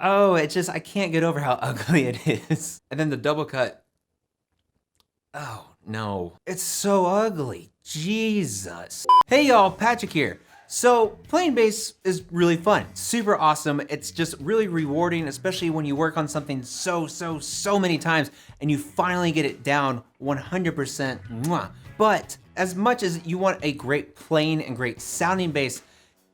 Oh, I can't get over how ugly it is. And then the double cut. Oh, no. It's so ugly. Jesus. Hey y'all, Patrick here. So, playing bass is really fun, super awesome. It's just really rewarding, especially when you work on something so many times and you finally get it down 100%. Mwah. But as much as you want a great playing and great sounding bass,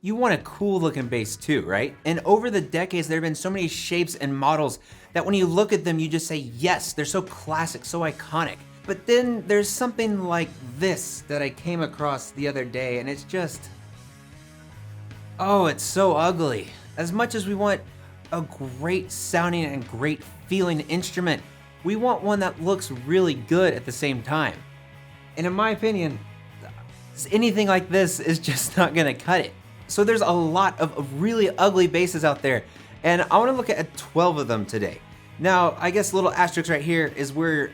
you want a cool looking bass too, right? And over the decades, there have been so many shapes and models that when you look at them, you just say, yes, they're so classic, so iconic. But then there's something like this that I came across the other day, and it's just, oh, it's so ugly. As much as we want a great sounding and great feeling instrument, we want one that looks really good at the same time. And in my opinion, anything like this is just not gonna cut it. So there's a lot of really ugly basses out there, and I wanna look at 12 of them today. Now, I guess a little asterisk right here is where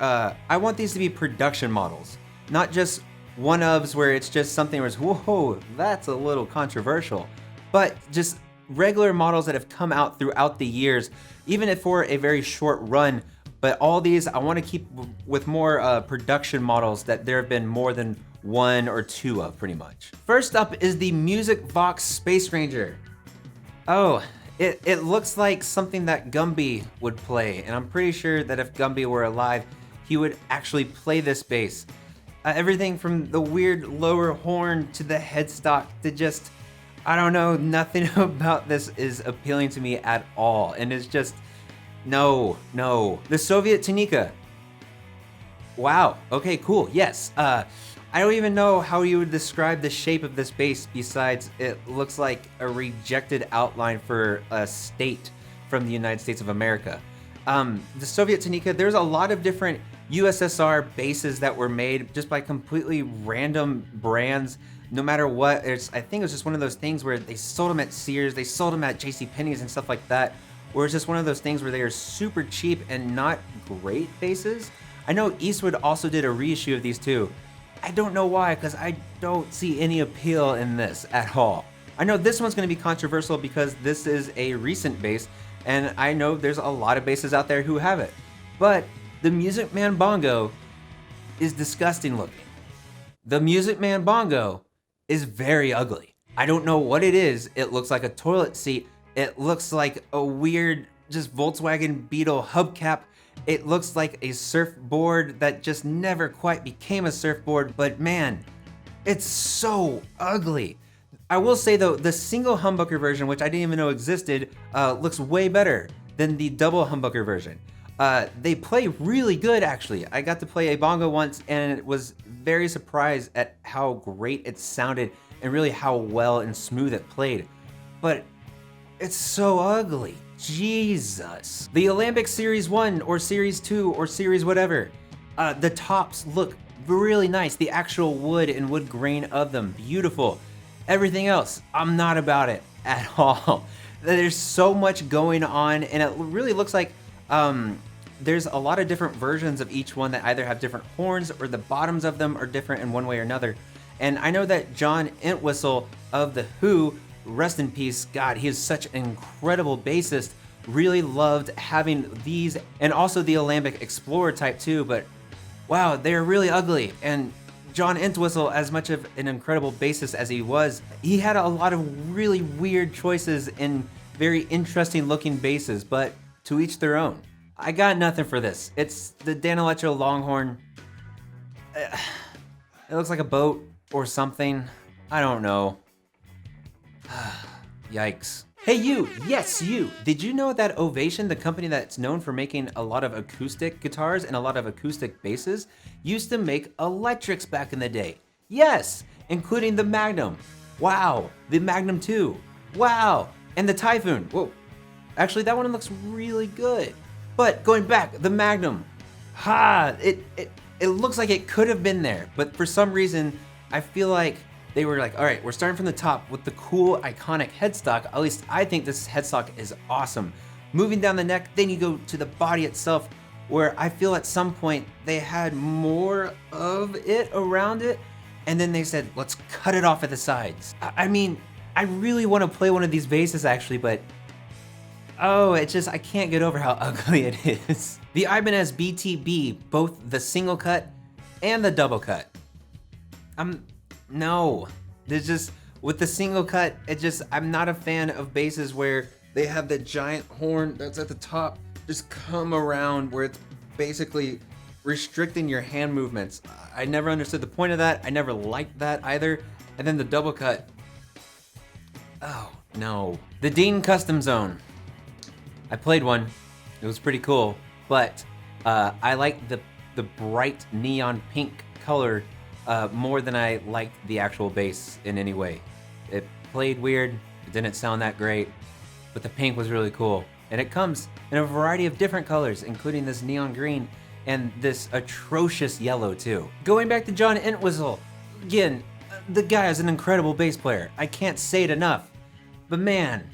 I want these to be production models, not just one-ofs where it's just something where it's, whoa, that's a little controversial, but just regular models that have come out throughout the years, even if for a very short run. But all these, I want to keep with more production models that there have been more than one or two of, pretty much. First up is the Music Vox Space Ranger. Oh, it looks like something that Gumby would play, and I'm pretty sure that if Gumby were alive, he would actually play this bass. Everything from the weird lower horn to the headstock to just, I don't know, nothing about this is appealing to me at all, and it's just, no. The Soviet Tanika. Wow, okay, cool, yes. I don't even know how you would describe the shape of this bass besides it looks like a rejected outline for a state from the United States of America. The Soviet Tanika, there's a lot of different USSR basses that were made just by completely random brands. No matter what, I think it was just one of those things where they sold them at Sears, they sold them at JCPenney's and stuff like that, where it's just one of those things where they are super cheap and not great basses. I know Eastwood also did a reissue of these too. I don't know why, because I don't see any appeal in this at all. I know this one's going to be controversial because this is a recent bass, and I know there's a lot of basses out there who have it. But the Music Man Bongo is disgusting looking. The Music Man Bongo is very ugly. I don't know what it is. It looks like a toilet seat. It looks like a weird, just Volkswagen Beetle hubcap. It looks like a surfboard that just never quite became a surfboard, but man, it's so ugly. I will say though, the single humbucker version, which I didn't even know existed, looks way better than the double humbucker version. They play really good actually. I got to play a bongo once and it was very surprised at how great it sounded and really how well and smooth it played. But it's so ugly. Jesus. The Alembic Series 1 or Series 2 or Series whatever, the tops look really nice. The actual wood and wood grain of them, beautiful. Everything else, I'm not about it at all. There's so much going on and it really looks like there's a lot of different versions of each one that either have different horns or the bottoms of them are different in one way or another. And I know that John Entwistle of The Who, rest in peace, God, he is such an incredible bassist, really loved having these, and also the Alembic Explorer Type 2, but wow, they're really ugly. And John Entwistle, as much of an incredible bassist as he was, he had a lot of really weird choices in very interesting looking basses, but to each their own. I got nothing for this. It's the Danelectro Longhorn. It looks like a boat or something. I don't know. Yikes. Hey you, yes you, did you know that Ovation, the company that's known for making a lot of acoustic guitars and a lot of acoustic basses, used to make electrics back in the day? Yes, including the Magnum. Wow, the Magnum 2. Wow, and the Typhoon. Whoa, actually that one looks really good. But going back, the Magnum. It looks like it could have been there, but for some reason, I feel like they were like, all right, we're starting from the top with the cool, iconic headstock. At least I think this headstock is awesome. Moving down the neck, then you go to the body itself, where I feel at some point they had more of it around it, and then they said, let's cut it off at the sides. I mean, I really want to play one of these basses actually, but Oh, it's just, I can't get over how ugly it is. The Ibanez BTB, both the single cut and the double cut. No. There's just, with the single cut, I'm not a fan of basses where they have the giant horn that's at the top just come around where it's basically restricting your hand movements. I never understood the point of that. I never liked that either. And then the double cut. Oh, no. The Dean Custom Zone. I played one. It was pretty cool, but I like the bright neon pink color more than I liked the actual bass in any way. It played weird. It didn't sound that great, but the pink was really cool. And it comes in a variety of different colors, including this neon green and this atrocious yellow too. Going back to John Entwistle, again, the guy is an incredible bass player. I can't say it enough, but man,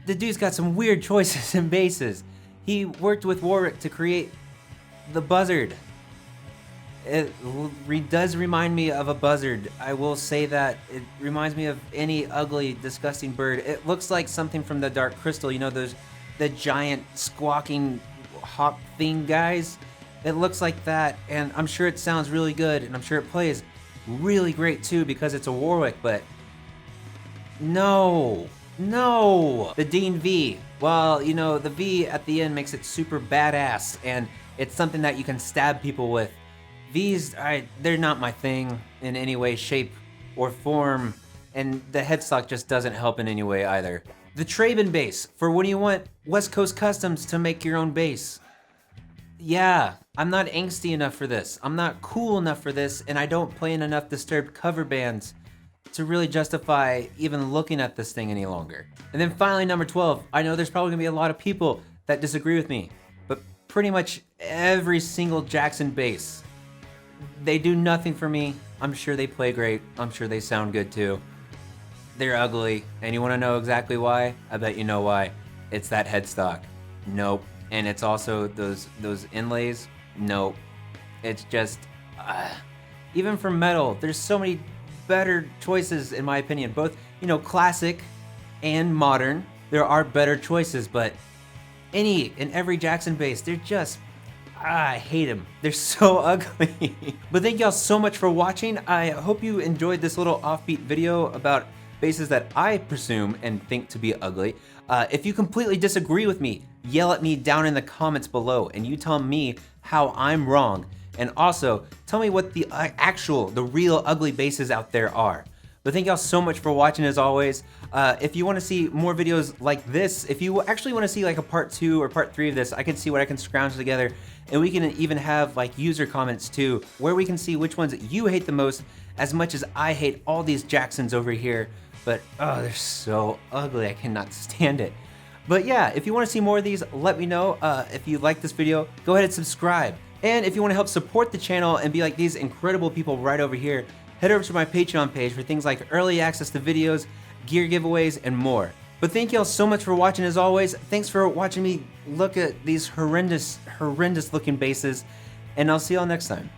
the dude's got some weird choices in basses. He worked with Warwick to create the buzzard. It does remind me of a buzzard. I will say that. It reminds me of any ugly, disgusting bird. It looks like something from the Dark Crystal, you know, the giant squawking hawk thing guys. It looks like that, and I'm sure it sounds really good, and I'm sure it plays really great too because it's a Warwick, but no. The Dean V. Well, you know, the V at the end makes it super badass, and it's something that you can stab people with. V's, they're not my thing in any way, shape, or form, and the headstock just doesn't help in any way either. The Traben bass, for when you want West Coast Customs to make your own bass. Yeah, I'm not angsty enough for this. I'm not cool enough for this, and I don't play in enough Disturbed cover bands to really justify even looking at this thing any longer. And then finally, number 12. I know there's probably gonna be a lot of people that disagree with me, but pretty much every single Jackson bass, they do nothing for me. I'm sure they play great. I'm sure they sound good too. They're ugly, and you wanna know exactly why? I bet you know why. It's that headstock. Nope. And it's also those inlays. Nope. It's just, even for metal, there's so many better choices in my opinion, both, you know, classic and modern. There are better choices, but any and every Jackson bass, they're just, I hate them. They're so ugly. But thank y'all so much for watching. I hope you enjoyed this little offbeat video about basses that I presume and think to be ugly. If you completely disagree with me, yell at me down in the comments below and you tell me how I'm wrong. And also, tell me what the real ugly basses out there are. But thank y'all so much for watching as always. If you want to see more videos like this, if you actually want to see like a part 2 or part 3 of this, I can see what I can scrounge together. And we can even have like user comments too, where we can see which ones you hate the most, as much as I hate all these Jacksons over here. But oh, they're so ugly, I cannot stand it. But yeah, if you want to see more of these, let me know. If you like this video, go ahead and subscribe. And if you want to help support the channel and be like these incredible people right over here, head over to my Patreon page for things like early access to videos, gear giveaways, and more. But thank y'all so much for watching as always. Thanks for watching me look at these horrendous looking basses, and I'll see y'all next time.